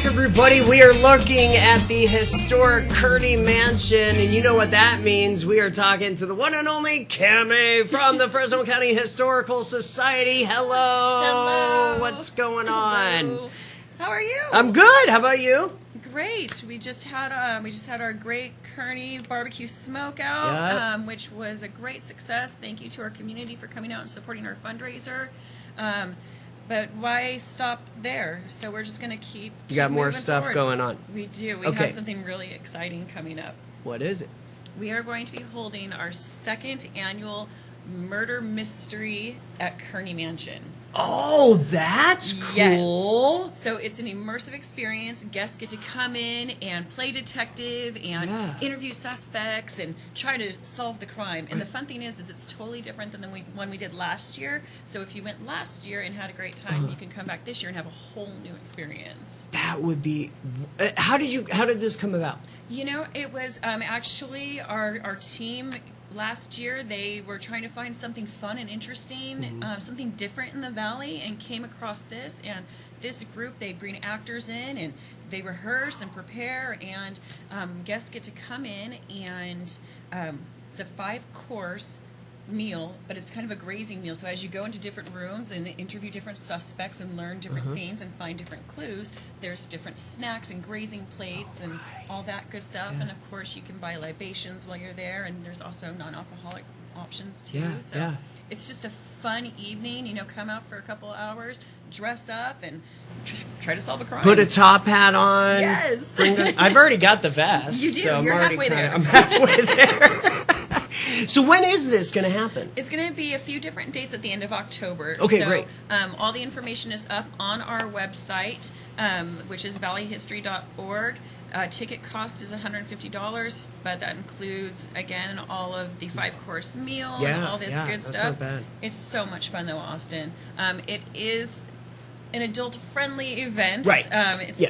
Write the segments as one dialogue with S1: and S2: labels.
S1: back, everybody. We are looking at the historic Kearney Mansion, and you know what that means. We are talking to the one and only Cami from the Fresno County Historical Society. Hello.
S2: Hello.
S1: What's going on?
S2: Hello. How are you?
S1: I'm good. How about you?
S2: Great. We just had our great Kearney barbecue smokeout, which was a great success. Thank you to our community for coming out and supporting our fundraiser. But why stop there? So we're just going to keep
S1: You got more stuff
S2: forward.
S1: going on.
S2: We do. We
S1: Okay.
S2: have something really exciting coming up.
S1: What is it?
S2: We are going to be holding our second annual murder mystery at Kearney Mansion.
S1: Oh, that's cool.
S2: Yes. So it's an immersive experience. Guests get to come in and play detective and interview suspects and try to solve the crime. And the fun thing is it's totally different than the one we did last year. So if you went last year and had a great time, you can come back this year and have a whole new experience.
S1: That would be. How did this come about?
S2: You know, it was actually our team. Last year, they were trying to find something fun and interesting, something different in the Valley, and came across this. And this group, they bring actors in, and they rehearse and prepare, and guests get to come in, and it's a 5-course meal, but it's kind of a grazing meal. So as you go into different rooms and interview different suspects and learn different things and find different clues, there's different snacks and grazing plates and all that good stuff. And of course, you can buy libations while you're there, and there's also non-alcoholic options too. So it's just a fun evening. You know, come out for a couple hours, dress up, and try to solve a crime.
S1: Put a top hat on.
S2: Yes.
S1: I've already got the vest.
S2: You do.
S1: So
S2: You're halfway there.
S1: I'm halfway there. So when is this going to happen?
S2: It's going to be a few different dates at the end of October.
S1: Okay,
S2: so,
S1: great.
S2: All the information is up on our website, which is valleyhistory.org. Ticket cost is $150, but that includes, again, all of the 5-course meal and all this good stuff.
S1: That's not bad.
S2: It's so much fun, though, Austin. It is an adult-friendly event.
S1: Right.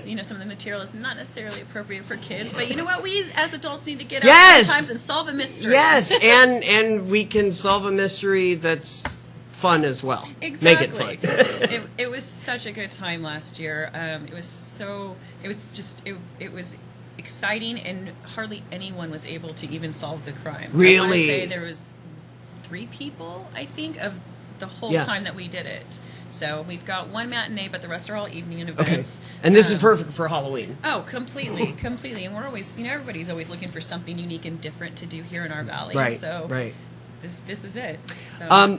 S2: You know, some of the material is not necessarily appropriate for kids, but you know what? We as adults need to get out sometimes and solve a mystery.
S1: Yes, and we can solve a mystery that's fun as well.
S2: Exactly.
S1: Make it fun.
S2: It was such a good time last year. It was exciting, and hardly anyone was able to even solve the crime.
S1: Really?
S2: I want to say there was 3 people, I think, of the whole time that we did it. So we've got one matinee, but the rest are all evening events.
S1: Okay. And this is perfect for Halloween.
S2: Oh, completely. And we're always, everybody's always looking for something unique and different to do here in our valley.
S1: Right.
S2: So
S1: right.
S2: This is it. So.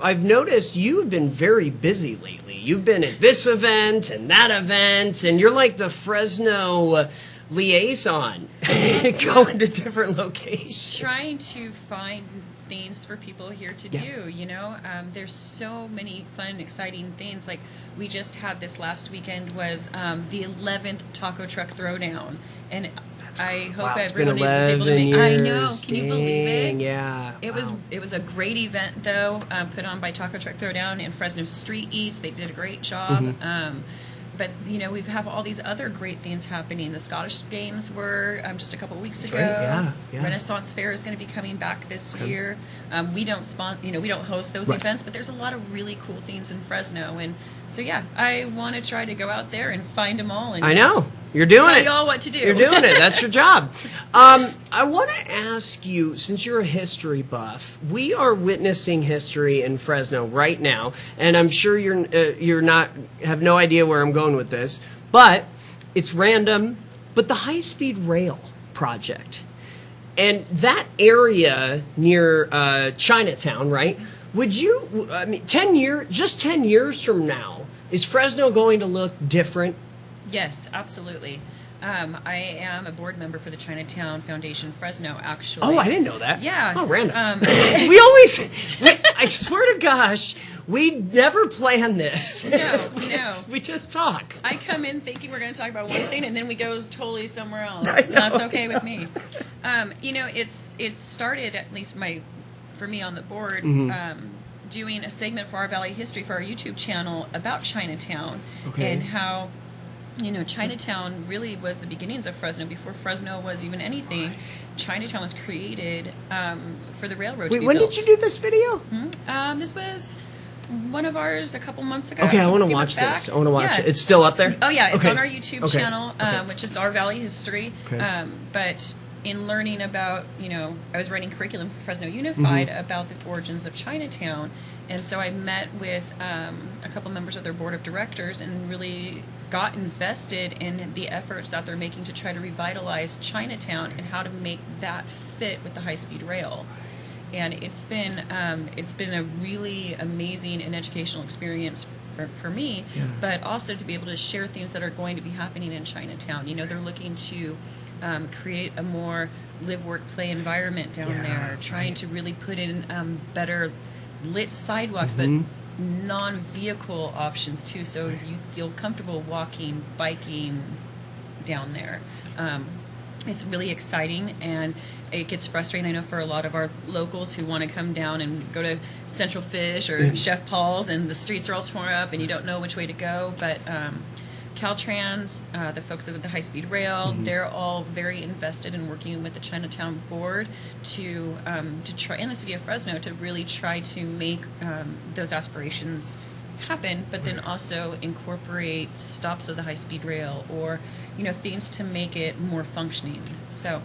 S1: I've noticed you've been very busy lately. You've been at this event and that event, and you're like the Fresno Liaison, going to different locations.
S2: Trying to find things for people here to do, you know. There's so many fun, exciting things. Like we just had this last weekend was the 11th Taco Truck Throwdown, and I hope everyone was able to make. I know. Can you believe it?
S1: Yeah.
S2: It was a great event though, put on by Taco Truck Throwdown and Fresno Street Eats. They did a great job. But, you know, we have all these other great things happening. The Scottish Games were just a couple of weeks ago.
S1: Right. Yeah.
S2: Renaissance Fair is going to be coming back this year. We don't we don't host those events, but there's a lot of really cool things in Fresno. And so, I want to try to go out there and find them all. And
S1: I know. You're doing it.
S2: Tell y'all what to do.
S1: You're doing it. That's your job. I want to ask you, since you're a history buff, we are witnessing history in Fresno right now, and I'm sure you're not have no idea where I'm going with this, but it's random. But the high-speed rail project, and that area near Chinatown, right? Would you? I mean, 10 years from now, is Fresno going to look different?
S2: Yes, absolutely. I am a board member for the Chinatown Foundation Fresno, actually.
S1: Oh, I didn't know that.
S2: Yeah.
S1: Oh, random. I swear to gosh, we never plan this.
S2: No.
S1: We just talk.
S2: I come in thinking we're going to talk about one thing, and then we go totally somewhere else. That's okay with me. You know, it started, at least for me on the board, doing a segment for our Valley History for our YouTube channel about Chinatown and how, you know, Chinatown really was the beginnings of Fresno. Before Fresno was even anything, Chinatown was created for the railroad to be
S1: when
S2: built.
S1: did you do this video?
S2: This was one of ours a couple months ago.
S1: Okay, I want to
S2: Few
S1: watch
S2: months back.
S1: this. I want to watch
S2: Yeah.
S1: it. It's still up there?
S2: Oh yeah, it's
S1: Okay.
S2: on our YouTube
S1: Okay.
S2: channel,
S1: Okay.
S2: which is Our Valley History.
S1: Okay.
S2: But in learning about, I was writing curriculum for Fresno Unified
S1: Mm-hmm.
S2: about the origins of Chinatown, and so I met with a couple members of their board of directors and really got invested in the efforts that they're making to try to revitalize Chinatown and how to make that fit with the high-speed rail. And it's been a really amazing and educational experience for me, but also to be able to share things that are going to be happening in Chinatown. They're looking to create a more live, work, play environment down there, trying to really put in better lit sidewalks, but non-vehicle options too, so you feel comfortable walking, biking down there. It's really exciting, and it gets frustrating, I know, for a lot of our locals who want to come down and go to Central Fish or Chef Paul's, and the streets are all torn up and you don't know which way to go. But Caltrans, the folks over the high-speed rail, they're all very invested in working with the Chinatown board to try, in the city of Fresno, to really try to make those aspirations happen, but then also incorporate stops of the high-speed rail, or things to make it more functioning. So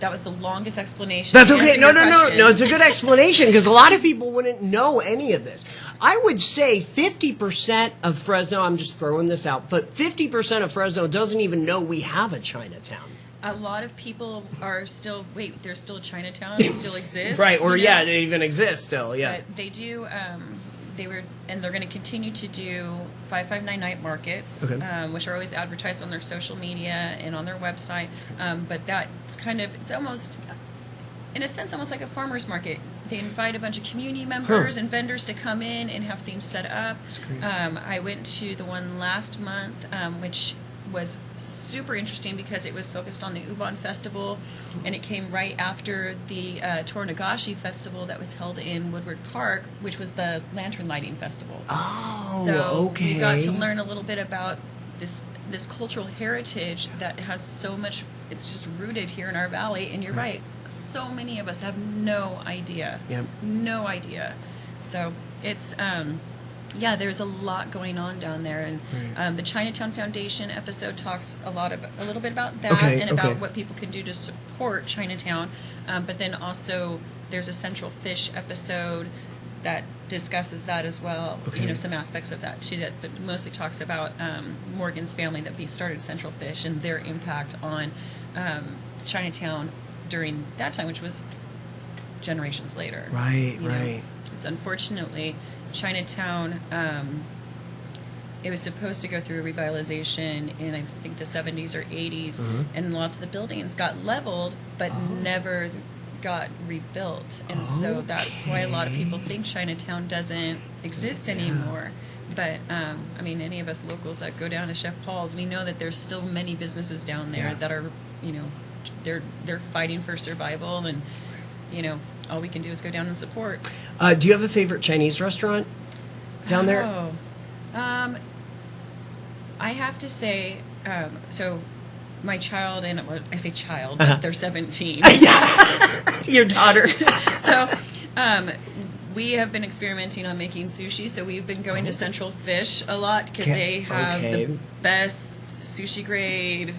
S2: that was the longest explanation.
S1: That's okay. No.
S2: Question.
S1: It's a good explanation, because a lot of people wouldn't know any of this. I would say 50% of Fresno, I'm just throwing this out, but 50% of Fresno doesn't even know we have a Chinatown.
S2: A lot of people are still, there's still a Chinatown, it still exists.
S1: Right, or they even exist still, yeah.
S2: But they do, they're going to continue to do 559 night markets, which are always advertised on their social media and on their website. But that's it's almost, in a sense, almost like a farmer's market. They invite a bunch of community members and vendors to come in and have things set up. I went to the one last month, which was super interesting because it was focused on the Ubon Festival, and it came right after the Toronagashi Festival that was held in Woodward Park, which was the Lantern Lighting Festival.
S1: Oh,
S2: so
S1: okay.
S2: we got to learn a little bit about this cultural heritage that has so much, it's just rooted here in our valley, and you're right, so many of us have no idea.
S1: Yep.
S2: No idea. So it's there's a lot going on down there, and the Chinatown Foundation episode talks a little bit about that, and about what people can do to support Chinatown. But then also there's a Central Fish episode that discusses that as well. Some aspects of that too. But mostly talks about Morgan's family that started Central Fish and their impact on Chinatown during that time, which was generations later.
S1: Right.
S2: It's unfortunately. Chinatown, it was supposed to go through a revitalization in, I think, the 70s or 80s, and lots of the buildings got leveled, but never got rebuilt. And so that's why a lot of people think Chinatown doesn't exist anymore. But, any of us locals that go down to Chef Paul's, we know that there's still many businesses down there that are, they're fighting for survival, and, all we can do is go down and support.
S1: Do you have a favorite Chinese restaurant down there?
S2: I have to say, so my child, and I say child, but they're 17.
S1: Your daughter.
S2: So we have been experimenting on making sushi, so we've been going to Central Fish a lot because they have the best sushi grade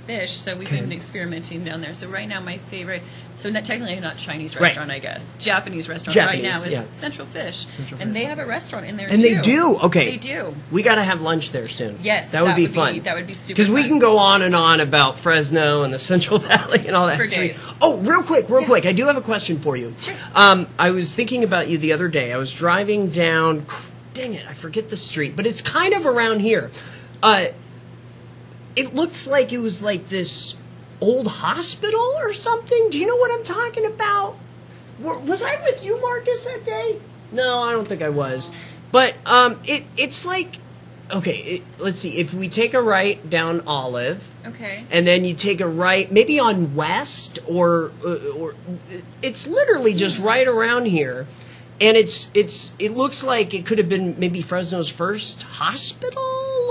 S2: fish, so we've been experimenting down there. So right now my favorite, technically not Chinese restaurant, I guess, Japanese restaurant right now is Central Fish. And they have a restaurant in there too.
S1: And they do? Okay.
S2: They do.
S1: We got to have lunch there soon.
S2: Yes.
S1: That would be fun.
S2: That would be super
S1: Because we
S2: fun.
S1: can go on and on about Fresno and the Central Valley and all that.
S2: For days.
S1: Oh, real quick. I do have a question for you.
S2: Sure.
S1: I was thinking about you the other day. I was driving down, dang it, I forget the street, but it's kind of around here. It looks like it was like this old hospital or something. Do you know what I'm talking about? Was I with you, Marcus, that day? No, I don't think I was. But it's like, let's see. If we take a right down Olive, and then you take a right, maybe on West, or it's literally just right around here, and it looks like it could have been maybe Fresno's first hospital,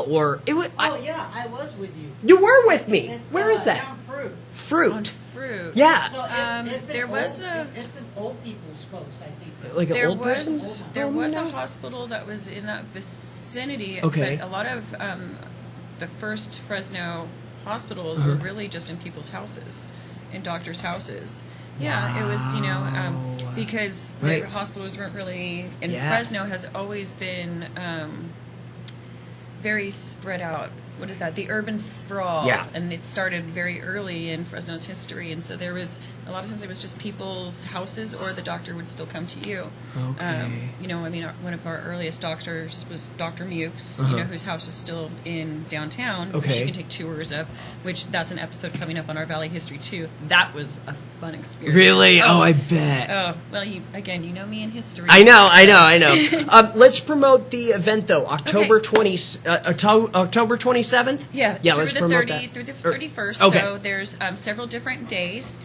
S1: or it was.
S3: I was with you.
S1: You were with me.
S3: It's,
S1: Where is that?
S3: down Fruit.
S1: Fruit.
S2: fruit.
S1: Yeah.
S3: So
S2: There was
S3: it's an old people's post, I think.
S1: Like an
S2: There
S1: old
S2: was
S1: person's
S2: there
S1: home
S2: was a
S1: now?
S2: hospital that was in that vicinity,
S1: Okay.
S2: but a lot of the first Fresno hospitals were really just in people's houses, in doctors' houses. Yeah, it was, because
S1: Right.
S2: the hospitals weren't really, and
S1: Yeah.
S2: Fresno has always been very spread out. What is that? The urban sprawl.
S1: Yeah.
S2: And it started very early in Fresno's history, and so there was a lot of times it was just people's houses, or the doctor would still come to you.
S1: Okay.
S2: One of our earliest doctors was Dr. Mukes, whose house is still in downtown, which
S1: Okay.
S2: you can take tours of. Which that's an episode coming up on our Valley History too. That was a fun experience.
S1: Really? Oh, I bet.
S2: Oh well, you know me in history.
S1: I know. Let's promote the event though. October 27th.
S2: Yeah,
S1: Yeah.
S2: through
S1: Let's
S2: the
S1: promote
S2: 30,
S1: that.
S2: through the 31st.
S1: Okay.
S2: So there's several different days.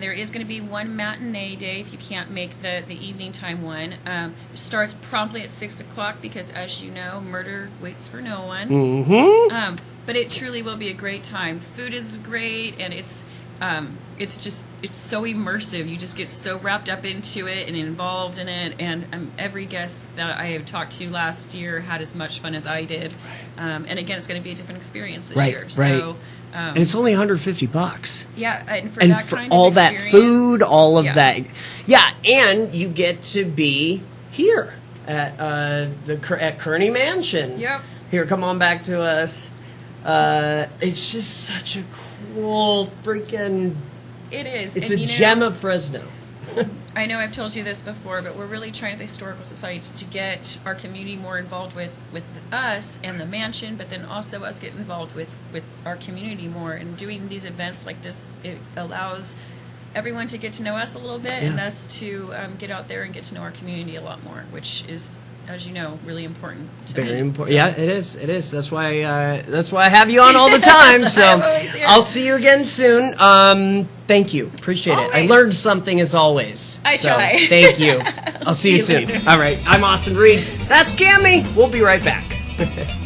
S2: There is going to be one matinee day if you can't make the evening time one. It starts promptly at 6 o'clock because, as you know, murder waits for no one.
S1: Mm-hmm.
S2: But it truly will be a great time. Food is great, and it's so immersive. You just get so wrapped up into it and involved in it. And every guest that I have talked to last year had as much fun as I did. And again, it's going to be a different experience this year. So,
S1: and it's only $150.
S2: yeah, and for
S1: And
S2: that
S1: for
S2: kind
S1: all
S2: of
S1: that
S2: experience,
S1: food, all of
S2: yeah.
S1: that. Yeah, and you get to be here at at Kearney Mansion.
S2: Yep.
S1: Here, come on back to us. It's just such a cool freaking.
S2: It is.
S1: It's
S2: and,
S1: a gem of Fresno.
S2: I know I've told you this before, but we're really trying at the Historical Society to get our community more involved with us and the mansion, but then also us get involved with our community more. And doing these events like this, it allows everyone to get to know us a little bit and us to get out there and get to know our community a lot more, which is, as you know, really important to me.
S1: Very important.
S2: So-
S1: Yeah, it is. It is. That's why I have you on all the time. So
S2: I'm always here.
S1: I'll see you again soon. Thank you. Appreciate it. I
S2: Always.
S1: learned something as always.
S2: I
S1: So,
S2: try.
S1: Thank you. I'll see you soon. All right. I'm Austin Reed. That's Cami. We'll be right back.